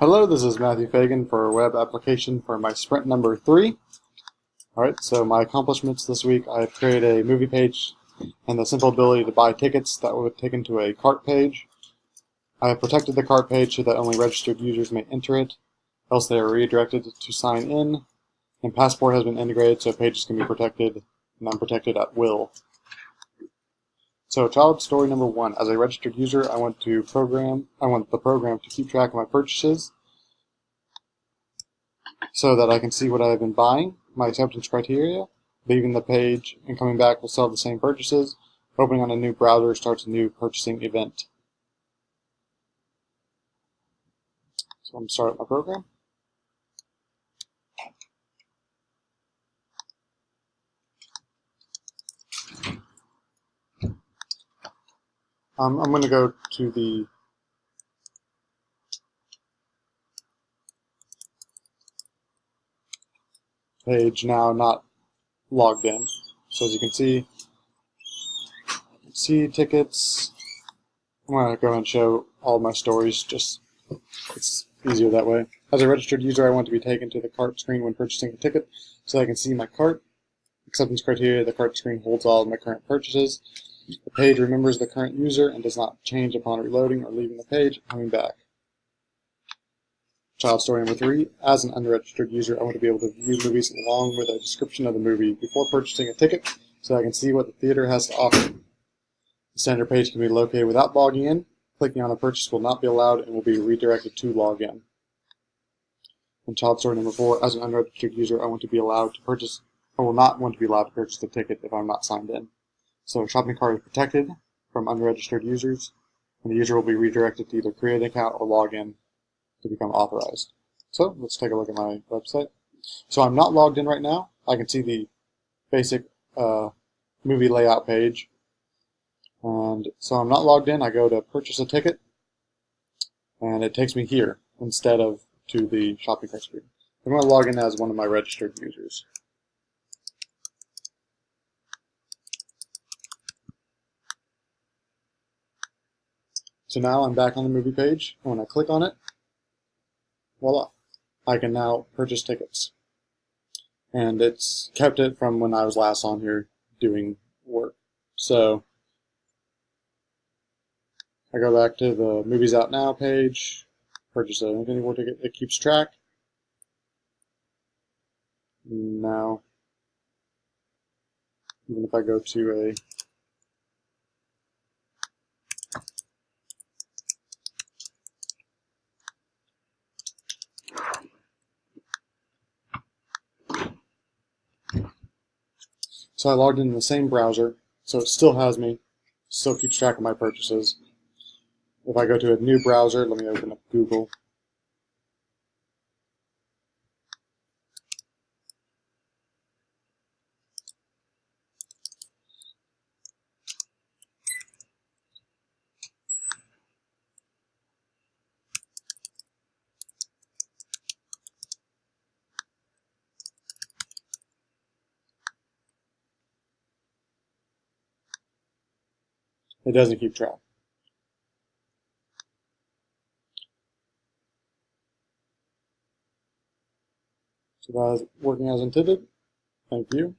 Hello, this is Matthew Fagan for a web application for my sprint number 3. Alright, so my accomplishments this week: I've created a movie page and the simple ability to buy tickets that would take into a cart page. I have protected the cart page so that only registered users may enter it, else they are redirected to sign in, and Passport has been integrated so pages can be protected and unprotected at will. So child story number 1. As a registered user, I want the program to keep track of my purchases so that I can see what I have been buying, my acceptance criteria. Leaving the page and coming back will sell the same purchases. Opening on a new browser starts a new purchasing event. So I'm going to start up my program. I'm going to go to the page now, not logged in. So as you can see tickets. I'm going to go and show all my stories, just it's easier that way. As a registered user, I want to be taken to the cart screen when purchasing a ticket so I can see my cart. Acceptance criteria: the cart screen holds all of my current purchases. The page remembers the current user and does not change upon reloading or leaving the page and coming back. Child story number 3. As an unregistered user, I want to be able to view movies along with a description of the movie before purchasing a ticket so I can see what the theater has to offer. The standard page can be located without logging in. Clicking on a purchase will not be allowed and will be redirected to log in. And child story number 4. As an unregistered user, I will not want to be allowed to purchase the ticket if I'm not signed in. So shopping cart is protected from unregistered users, and the user will be redirected to either create an account or log in to become authorized. So let's take a look at my website. So I'm not logged in right now. I can see the basic movie layout page. And so I'm not logged in. I go to purchase a ticket, and it takes me here instead of to the shopping cart screen. I'm going to log in as one of my registered users. So now I'm back on the movie page, and when I click on it, voila, I can now purchase tickets. And it's kept it from when I was last on here doing work. So I go back to the Movies Out Now page, purchase an Infinity War ticket. It keeps track. Now, even if I go to a So I logged in the same browser, so it still has me, still keeps track of my purchases. If I go to a new browser, let me open up Google. It doesn't keep track. So that is working as intended. Thank you.